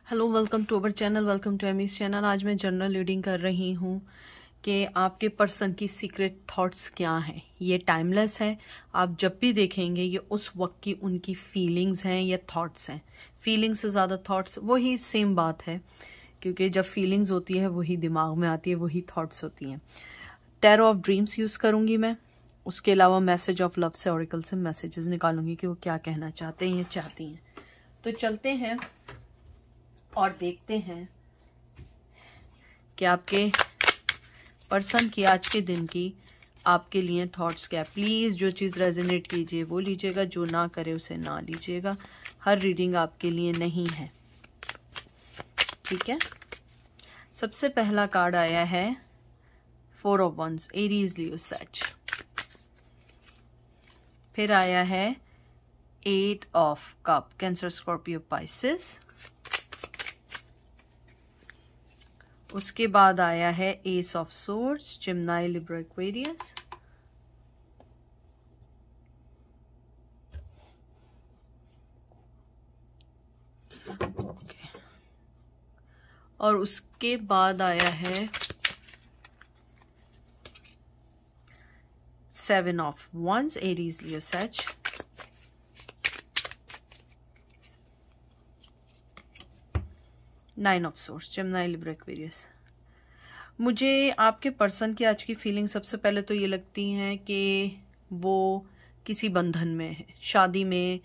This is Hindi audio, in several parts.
Hello, welcome to our channel, welcome to Amy's channel. आज मैं जनरल रीडिंग कर रही हूँ कि आपके पर्सन की सीक्रेट थॉट्स क्या हैं। ये टाइमलेस है, आप जब भी देखेंगे ये उस वक्त की उनकी फीलिंग्स हैं या थॉट्स हैं। फीलिंग्स से ज़्यादा थॉट्स वही सेम बात है, क्योंकि जब फीलिंग्स होती है वही दिमाग में आती है, वही थॉट्स होती हैं। टैरो ऑफ ड्रीम्स यूज़ करूँगी मैं। उसके अलावा मैसेज ऑफ लव से, ऑरिकल से मैसेजेस निकालूंगी कि वो क्या कहना चाहते हैं या चाहती हैं। तो चलते हैं और देखते हैं कि आपके पर्सन की आज के दिन की आपके लिए थॉट्स क्या है। प्लीज़ जो चीज़ रेजोनेट कीजिए वो लीजिएगा, जो ना करे उसे ना लीजिएगा। हर रीडिंग आपके लिए नहीं है, ठीक है। सबसे पहला कार्ड आया है 4 ऑफ वंस, एरीज, लियो, सैज। फिर आया है 8 of cup, Cancer, Scorpio, Pisces. उसके बाद आया है ace of swords, Gemini, Libra, Aquarius. और उसके बाद आया है 7 of once, Aries, Leo, Sag. 9 of swords, Gemini, Libra, Aquarius. मुझे आपके पर्सन की आज की फीलिंग सबसे पहले तो ये लगती है कि वो किसी बंधन में है, शादी में,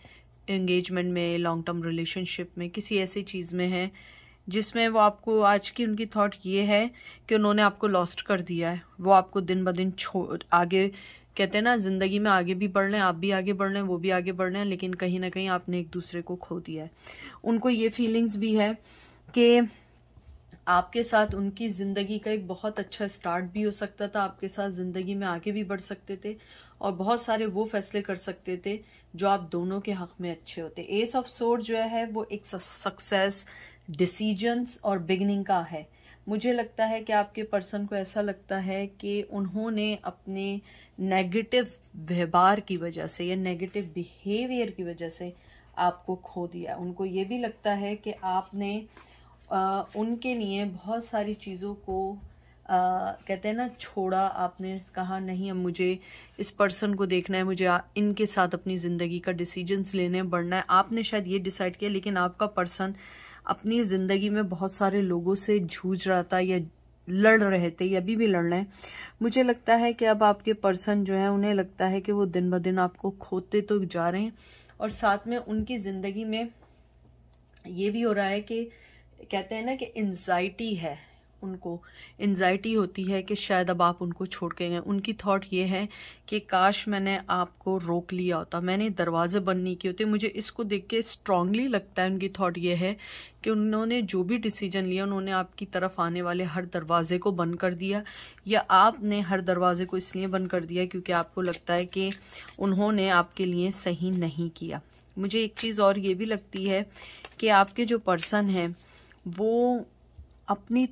एंगेजमेंट में, लॉन्ग टर्म रिलेशनशिप में, किसी ऐसी चीज़ में है जिसमें वो आपको, आज की उनकी थॉट ये है कि उन्होंने आपको लॉस्ट कर दिया है। वो आपको दिन ब दिन आगे, कहते हैं ना ज़िंदगी में आगे भी बढ़ रहे हैं, आप भी आगे बढ़ रहे हैं, वो भी आगे बढ़ रहे हैं, लेकिन कहीं ना कहीं आपने एक दूसरे को खो दिया है। उनको ये फीलिंग्स भी है कि आपके साथ उनकी ज़िंदगी का एक बहुत अच्छा स्टार्ट भी हो सकता था, आपके साथ ज़िंदगी में आगे भी बढ़ सकते थे और बहुत सारे वो फैसले कर सकते थे जो आप दोनों के हक में अच्छे होते। एस ऑफ सोर्ड जो है वो एक सक्सेस, डिसीजंस और बिगनिंग का है। मुझे लगता है कि आपके पर्सन को ऐसा लगता है कि उन्होंने अपने नेगेटिव व्यवहार की वजह से या नेगेटिव बिहेवियर की वजह से आपको खो दिया। उनको ये भी लगता है कि आपने उनके लिए बहुत सारी चीज़ों को कहते हैं ना छोड़ा। आपने कहा नहीं, अब मुझे इस पर्सन को देखना है, मुझे इनके साथ अपनी ज़िंदगी का डिसीजंस लेने बढ़ना है। आपने शायद ये डिसाइड किया, लेकिन आपका पर्सन अपनी ज़िंदगी में बहुत सारे लोगों से जूझ रहा था या लड़ रहे थे या अभी भी लड़ रहे हैं। मुझे लगता है कि अब आपके पर्सन जो है, उन्हें लगता है कि वो दिन ब दिन आपको खोते तो जा रहे हैं और साथ में उनकी ज़िंदगी में ये भी हो रहा है कि कहते हैं ना कि एंजाइटी है, उनको एंजाइटी होती है कि शायद अब आप उनको छोड़ के गए। उनकी थॉट ये है कि काश मैंने आपको रोक लिया होता, मैंने दरवाजे बंद नहीं किए होते। मुझे इसको देख के स्ट्रांगली लगता है उनकी थॉट ये है कि उन्होंने जो भी डिसीजन लिया, उन्होंने आपकी तरफ आने वाले हर दरवाजे को बंद कर दिया, या आपने हर दरवाजे को इसलिए बंद कर दिया क्योंकि आपको लगता है कि उन्होंने आपके लिए सही नहीं किया। मुझे एक चीज़ और ये भी लगती है कि आपके जो पर्सन हैं वो अपनी,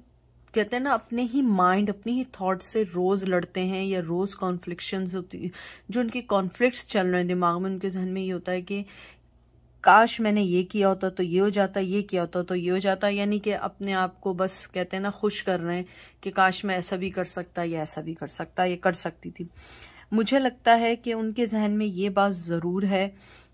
कहते हैं ना, अपने ही माइंड, अपनी ही थॉट से रोज़ लड़ते हैं या रोज़ कॉन्फ्लिक्शंस होती, जो उनके कॉन्फ्लिक्ट्स चल रहे हैं दिमाग में, उनके जहन में ये होता है कि काश मैंने ये किया होता तो ये हो जाता, ये किया होता तो ये हो जाता। यानी कि अपने आप को बस, कहते हैं ना, खुश कर रहे हैं कि काश मैं ऐसा भी कर सकता या ऐसा भी कर सकता, ये कर सकती थी। मुझे लगता है कि उनके जहन में ये बात ज़रूर है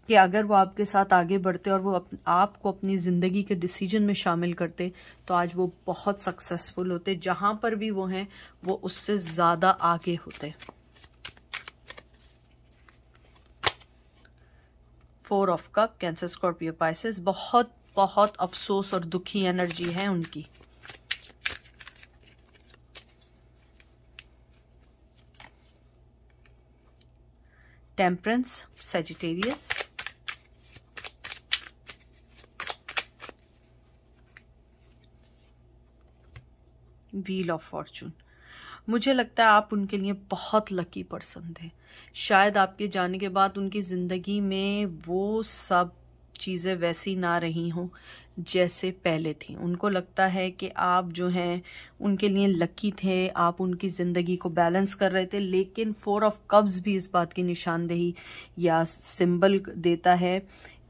कि अगर वो आपके साथ आगे बढ़ते और वो आपको अपनी ज़िंदगी के डिसीजन में शामिल करते तो आज वो बहुत सक्सेसफुल होते। जहां पर भी वो हैं वो उससे ज़्यादा आगे होते। 4 of cup, Cancer, Scorpio, Pisces. बहुत बहुत अफसोस और दुखी एनर्जी है उनकी। Temperance, Sagittarius. Wheel of Fortune. मुझे लगता है आप उनके लिए बहुत लकी पर्सन थे। शायद आपके जाने के बाद उनकी ज़िंदगी में वो सब चीज़ें वैसी ना रही हों जैसे पहले थी। उनको लगता है कि आप जो हैं उनके लिए लकी थे, आप उनकी ज़िंदगी को बैलेंस कर रहे थे। लेकिन 4 ऑफ कप्स भी इस बात की निशानदेही या सिंबल देता है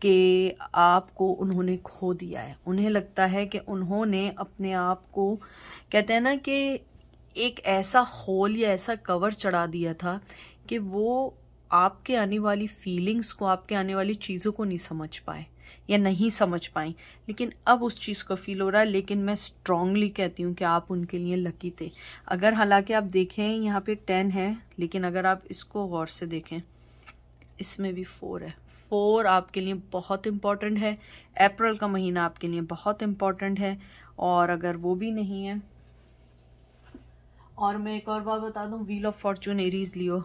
कि आपको उन्होंने खो दिया है। उन्हें लगता है कि उन्होंने अपने आप को, कहते हैं ना कि एक ऐसा होल या ऐसा कवर चढ़ा दिया था कि वो आपके आने वाली फीलिंग्स को, आपके आने वाली चीज़ों को नहीं समझ पाए या नहीं समझ पाई। लेकिन अब उस चीज़ को फील हो रहा है। लेकिन मैं स्ट्रांगली कहती हूँ कि आप उनके लिए लकी थे। अगर हालांकि आप देखें यहाँ पे 10 है, लेकिन अगर आप इसको गौर से देखें, इसमें भी 4 है। 4 आपके लिए बहुत इम्पॉर्टेंट है। अप्रैल का महीना आपके लिए बहुत इम्पॉर्टेंट है। और अगर वो भी नहीं है, और मैं एक और बात बता दूं, wheel of Fortune Aries Leo,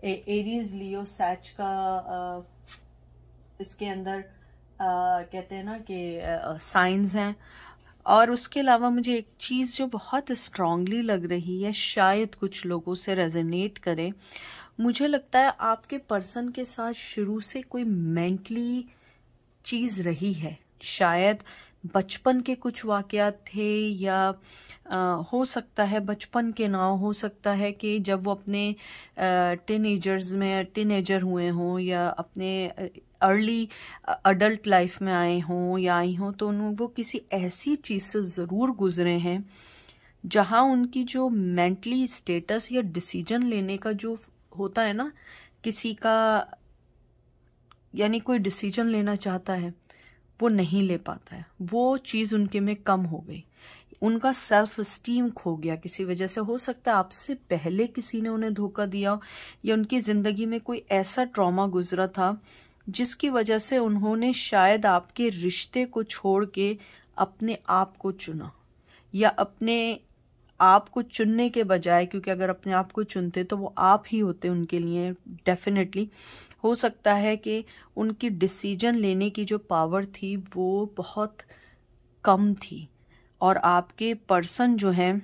Aries Leo Sachs का इसके अंदर कहते हैं ना कि साइंस हैं। और उसके अलावा मुझे एक चीज़ जो बहुत स्ट्रांगली लग रही है, शायद कुछ लोगों से रेजोनेट करे, मुझे लगता है आपके पर्सन के साथ शुरू से कोई मेंटली चीज़ रही है। शायद बचपन के कुछ वाकयात थे, या हो सकता है बचपन के ना हो सकता है कि जब वो अपने टीनेजर हुए हों, या अपने अर्ली अडल्ट लाइफ में आए हों या आई हों, तो वो किसी ऐसी चीज़ से ज़रूर गुजरे हैं जहां उनकी जो मेंटली स्टेटस या डिसीजन लेने का जो होता है ना, किसी का यानी कोई डिसीजन लेना चाहता है वो नहीं ले पाता है, वो चीज़ उनके में कम हो गई, उनका सेल्फ स्टीम खो गया किसी वजह से। हो सकता है आपसे पहले किसी ने उन्हें धोखा दिया हो, या उनकी ज़िंदगी में कोई ऐसा ट्रॉमा गुजरा था जिसकी वजह से उन्होंने शायद आपके रिश्ते को छोड़ के अपने आप को चुना, या अपने आप को चुनने के बजाय, क्योंकि अगर अपने आप को चुनते तो वो आप ही होते उनके लिए डेफिनेटली। हो सकता है कि उनकी डिसीजन लेने की जो पावर थी वो बहुत कम थी, और आपके पर्सन जो हैं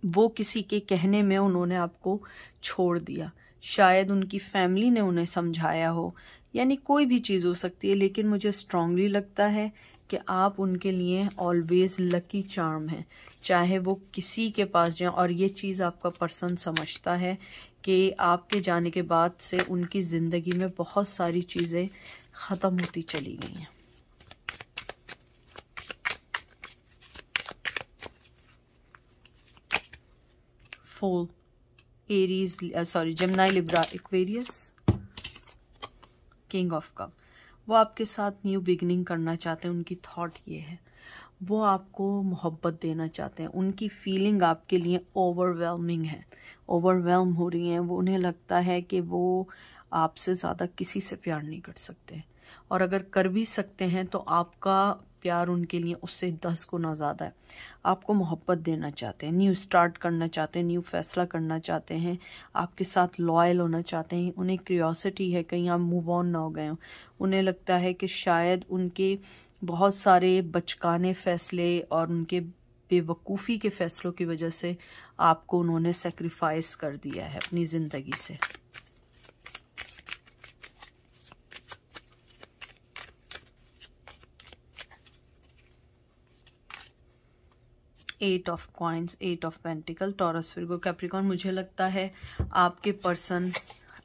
वो किसी के कहने में उन्होंने आपको छोड़ दिया। शायद उनकी फैमिली ने उन्हें समझाया हो, यानी कोई भी चीज़ हो सकती है। लेकिन मुझे स्ट्रांगली लगता है कि आप उनके लिए ऑलवेज लकी चार्म हैं, चाहे वो किसी के पास जाएं। और ये चीज़ आपका पर्सन समझता है कि आपके जाने के बाद से उनकी ज़िंदगी में बहुत सारी चीज़ें ख़त्म होती चली गई हैं। Fool, Aries, Gemini, Libra, Aquarius, king of cup. वो आपके साथ न्यू बिगिनिंग करना चाहते हैं। उनकी थॉट ये है, वो आपको मोहब्बत देना चाहते हैं। उनकी फीलिंग आपके लिए ओवरवेलमिंग है, ओवरवेलम हो रही हैं। वो, उन्हें लगता है कि वो आपसे ज़्यादा किसी से प्यार नहीं कर सकते, और अगर कर भी सकते हैं तो आपका प्यार उनके लिए उससे 10 गुना ज़्यादा है। आपको मोहब्बत देना चाहते हैं, न्यू स्टार्ट करना चाहते हैं, न्यू फैसला करना चाहते हैं, आपके साथ लॉयल होना चाहते हैं। उन्हें क्यूरियोसिटी है कहीं आप मूव ऑन ना हो गए हो। उन्हें लगता है कि शायद उनके बहुत सारे बचकाने फैसले और उनके बेवकूफ़ी के फैसलों की वजह से आपको उन्होंने सेक्रीफाइस कर दिया है अपनी ज़िंदगी से। Eight of coins, eight of pentacle, Taurus, Virgo, Capricorn. मुझे लगता है आपके पर्सन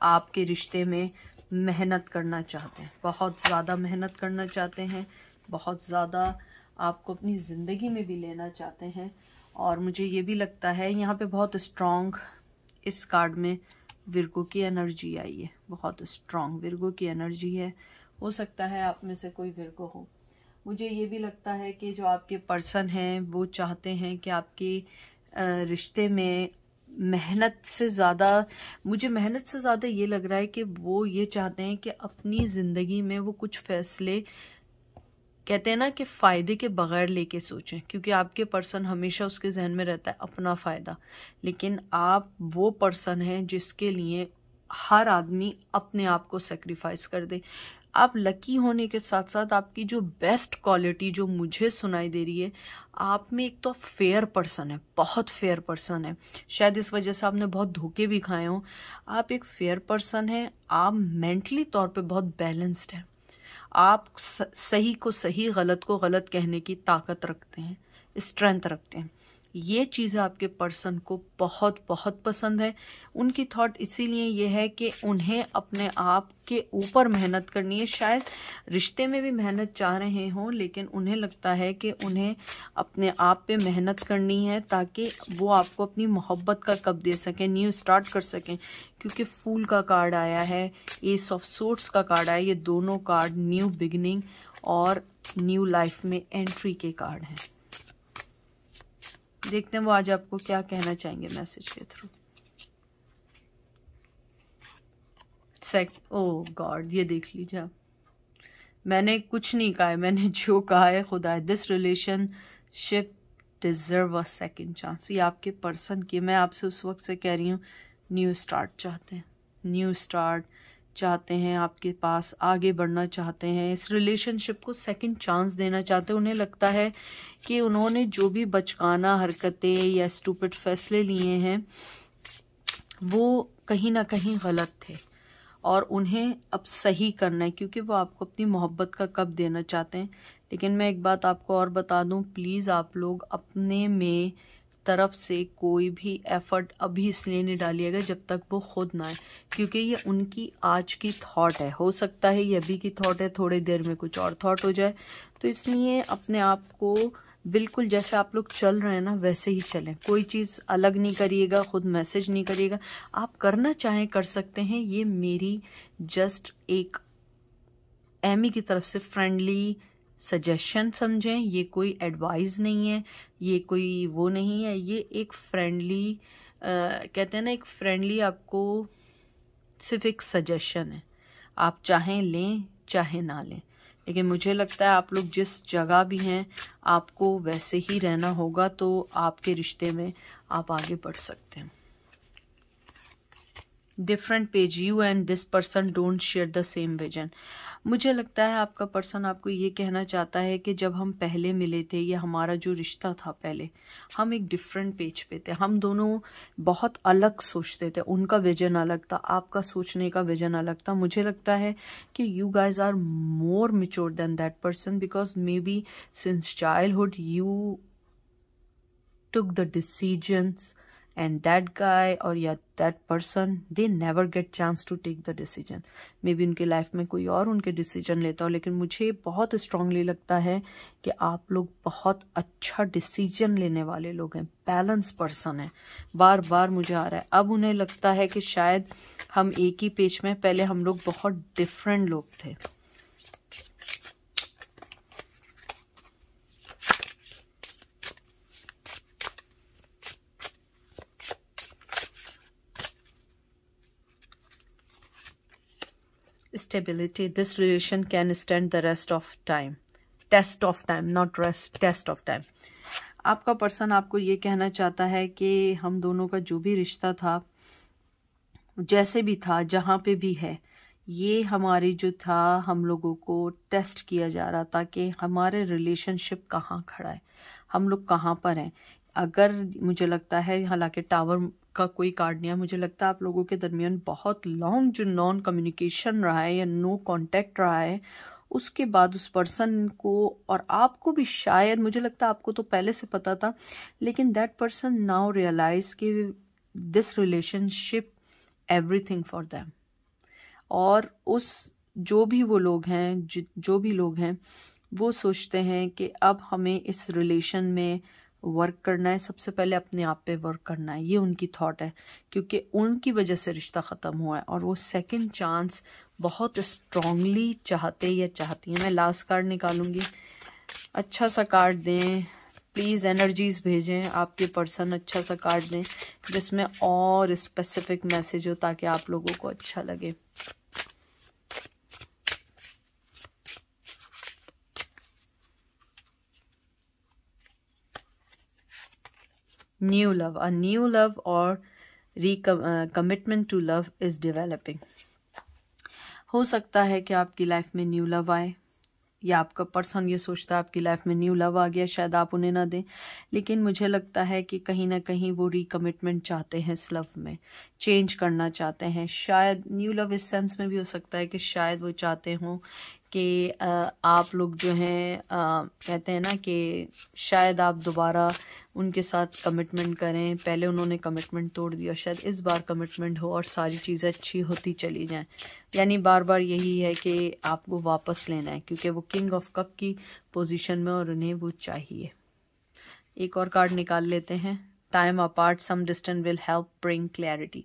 आपके रिश्ते में मेहनत करना चाहते हैं, बहुत ज़्यादा मेहनत करना चाहते हैं, बहुत ज़्यादा आपको अपनी ज़िंदगी में भी लेना चाहते हैं। और मुझे ये भी लगता है यहाँ पे बहुत स्ट्रॉन्ग इस कार्ड में विर्गो की एनर्जी आई है, बहुत स्ट्रॉन्ग विर्गो की एनर्जी है। हो सकता है आप में से कोई विर्गो हो। मुझे ये भी लगता है कि जो आपके पर्सन हैं वो चाहते हैं कि आपके रिश्ते में मेहनत से ज़्यादा, मुझे मेहनत से ज़्यादा ये लग रहा है कि वो ये चाहते हैं कि अपनी ज़िंदगी में वो कुछ फैसले, कहते हैं ना कि फ़ायदे के बगैर लेके सोचें, क्योंकि आपके पर्सन हमेशा उसके जहन में रहता है अपना फ़ायदा। लेकिन आप वो पर्सन हैं जिसके लिए हर आदमी अपने आप को सेक्रीफाइस कर दे। आप लकी होने के साथ साथ आपकी जो बेस्ट क्वालिटी जो मुझे सुनाई दे रही है, आप में एक तो फेयर पर्सन है, बहुत फेयर पर्सन है। शायद इस वजह से आपने बहुत धोखे भी खाए हों। आप एक फेयर पर्सन है, आप मेंटली तौर पे बहुत बैलेंस्ड हैं। आप सही को सही, गलत को गलत कहने की ताकत रखते हैं, स्ट्रेंथ रखते हैं। ये चीज़ आपके पर्सन को बहुत बहुत पसंद है। उनकी थॉट इसीलिए ये है कि उन्हें अपने आप के ऊपर मेहनत करनी है। शायद रिश्ते में भी मेहनत चाह रहे हों, लेकिन उन्हें लगता है कि उन्हें अपने आप पे मेहनत करनी है ताकि वो आपको अपनी मोहब्बत का कब दे सकें, न्यू स्टार्ट कर सकें। क्योंकि फूल का कार्ड आया है, एस ऑफ सोर्ड्स का कार्ड आया, ये दोनों कार्ड न्यू बिगिनिंग और न्यू लाइफ में एंट्री के कार्ड हैं। देखते हैं वो आज आपको क्या कहना चाहेंगे मैसेज के थ्रू। ओ गॉड, ये देख लीजिए आप, मैंने कुछ नहीं कहा है, मैंने जो कहा है खुदा है। This relationship deserve a second chance. ये आपके पर्सन की, मैं आपसे उस वक्त से कह रही हूँ, न्यू स्टार्ट चाहते हैं, न्यू स्टार्ट चाहते हैं, आपके पास आगे बढ़ना चाहते हैं, इस रिलेशनशिप को सेकंड चांस देना चाहते हैं। उन्हें लगता है कि उन्होंने जो भी बचकाना हरकतें या स्टूपिड फैसले लिए हैं वो कहीं ना कहीं गलत थे और उन्हें अब सही करना है, क्योंकि वो आपको अपनी मोहब्बत का कब देना चाहते हैं। लेकिन मैं एक बात आपको और बता दूं, प्लीज़ आप लोग अपने में तरफ से कोई भी एफर्ट अभी इसलिए नहीं डालिएगा जब तक वो खुद ना आए, क्योंकि ये उनकी आज की थॉट है। हो सकता है ये अभी की थॉट है, थोड़ी देर में कुछ और थॉट हो जाए। तो इसलिए अपने आप को बिल्कुल जैसे आप लोग चल रहे हैं ना वैसे ही चलें, कोई चीज़ अलग नहीं करिएगा, खुद मैसेज नहीं करिएगा। आप करना चाहें कर सकते हैं, ये मेरी जस्ट एक एमी की तरफ से फ्रेंडली सजेशन समझें। ये कोई एडवाइस नहीं है, ये कोई वो नहीं है, ये एक फ्रेंडली कहते हैं ना, एक फ्रेंडली आपको सिर्फ एक सजेशन है। आप चाहें लें चाहे ना लें, लेकिन मुझे लगता है आप लोग जिस जगह भी हैं आपको वैसे ही रहना होगा, तो आपके रिश्ते में आप आगे बढ़ सकते हैं। Different page, you and this person don't share the same vision. मुझे लगता है आपका पर्सन आपको ये कहना चाहता है कि जब हम पहले मिले थे या हमारा जो रिश्ता था पहले, हम एक डिफरेंट पेज पे थे, हम दोनों बहुत अलग सोचते थे। उनका विजन अलग था, आपका सोचने का विजन अलग था। मुझे लगता है कि you guys are more mature than that person, because maybe since childhood you took the decisions and that guy or yeah that person they never get chance to take the decision. maybe उनके लाइफ में कोई और उनके डिसीजन लेता हो, लेकिन मुझे बहुत स्ट्रांगली लगता है कि आप लोग बहुत अच्छा डिसीजन लेने वाले लोग हैं, बैलेंस पर्सन है। बार बार मुझे आ रहा है, अब उन्हें लगता है कि शायद हम एक ही पेज में, पहले हम लोग बहुत डिफरेंट लोग थे। Stability, this relation can stand the rest of time, test of time, not rest, test of time. आपका पर्सन आपको ये कहना चाहता है कि हम दोनों का जो भी रिश्ता था, जैसे भी था, जहाँ पे भी है, ये हमारी जो था, हम लोगों को टेस्ट किया जा रहा था कि हमारे रिलेशनशिप कहाँ खड़ा है, हम लोग कहाँ पर हैं। अगर मुझे लगता है, हालांकि टावर का कोई कार्ड नहीं है, मुझे लगता है आप लोगों के दरमियान बहुत लॉन्ग जो नॉन कम्युनिकेशन रहा है या नो कांटेक्ट रहा है, उसके बाद उस पर्सन को और आपको भी, शायद मुझे लगता है आपको तो पहले से पता था, लेकिन दैट पर्सन नाउ रियलाइज कि this relationship everything for them. और उस जो भी वो लोग हैं, जो भी लोग हैं, वो सोचते हैं कि अब हमें इस रिलेशन में वर्क करना है, सबसे पहले अपने आप पे वर्क करना है। ये उनकी थॉट है, क्योंकि उनकी वजह से रिश्ता ख़त्म हुआ है और वो सेकंड चांस बहुत स्ट्रांगली चाहते या चाहती हैं। मैं लास्ट कार्ड निकालूंगी, अच्छा सा कार्ड दें प्लीज़, एनर्जीज भेजें, आपके पर्सन अच्छा सा कार्ड दें जिसमें और स्पेसिफिक मैसेज हो ताकि आप लोगों को अच्छा लगे। New love, a new love और commitment to love is developing. हो सकता है कि आपकी लाइफ में न्यू लव आए, या आपका पर्सन ये सोचता है आपकी लाइफ में न्यू लव आ गया, शायद आप उन्हें ना दें, लेकिन मुझे लगता है कि कहीं ना कहीं वो रिकमिटमेंट चाहते हैं, इस लव में चेंज करना चाहते हैं। शायद न्यू लव इस सेंस में भी हो सकता है कि शायद वो चाहते हों कि आप लोग जो हैं कहते हैं ना कि शायद आप दोबारा उनके साथ कमिटमेंट करें, पहले उन्होंने कमिटमेंट तोड़ दिया, शायद इस बार कमिटमेंट हो और सारी चीज़ें अच्छी होती चली जाएं। यानी बार बार यही है कि आपको वापस लेना है, क्योंकि वो किंग ऑफ कप की पोजीशन में और उन्हें वो चाहिए। एक और कार्ड निकाल लेते हैं। Time apart some distance will help bring clarity.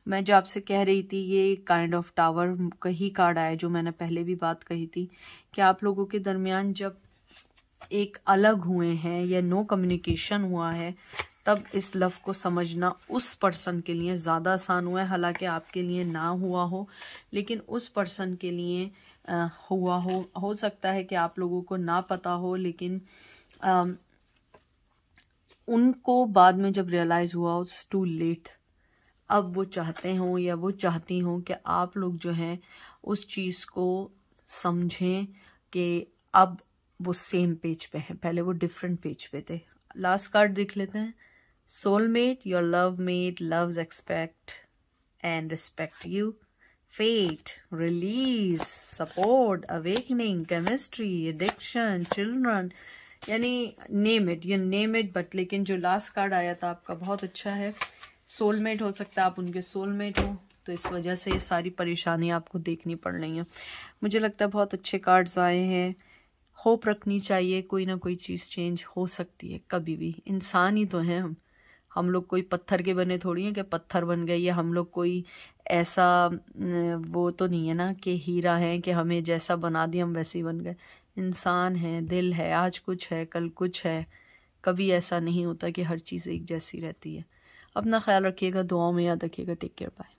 मैं जो आपसे कह रही थी, ये काइंड ऑफ टावर का ही कार्ड आया, जो मैंने पहले भी बात कही थी कि आप लोगों के दरमियान जब एक अलग हुए हैं या नो कम्युनिकेशन हुआ है, तब इस लव को समझना उस पर्सन के लिए ज़्यादा आसान हुआ है। हालांकि आपके लिए ना हुआ हो, लेकिन उस पर्सन के लिए हुआ हो सकता है कि आप लोगों को ना पता हो, लेकिन उनको बाद में जब रियलाइज हुआ इट्स टू लेट। अब वो चाहते हों या वो चाहती हों कि आप लोग जो हैं उस चीज़ को समझें कि अब वो सेम पेज पे हैं, पहले वो डिफरेंट पेज पे थे। लास्ट कार्ड देख लेते हैं। Soulmate, your love mate loves expect and respect you. Fate, release, support, awakening, chemistry, addiction, children, यानी name it, you name it. But लेकिन जो लास्ट कार्ड आया था आपका बहुत अच्छा है। सोलमेट हो सकता है आप उनके सोलमेट हो, तो इस वजह से ये सारी परेशानी आपको देखनी पड़ रही है। मुझे लगता है बहुत अच्छे कार्ड्स आए हैं। होप रखनी चाहिए, कोई ना कोई चीज़ चेंज हो सकती है कभी भी। इंसान ही तो हैं हम लोग कोई पत्थर के बने थोड़ी हैं कि पत्थर बन गए, या हम लोग कोई ऐसा वो तो नहीं है ना कि हीरा है कि हमें जैसा बना दिया हम वैसे ही बन गए। इंसान है, दिल है, आज कुछ है कल कुछ है, कभी ऐसा नहीं होता कि हर चीज़ एक जैसी रहती है। अपना ख्याल रखिएगा, दुआओं में याद रखिएगा। Take care, bye.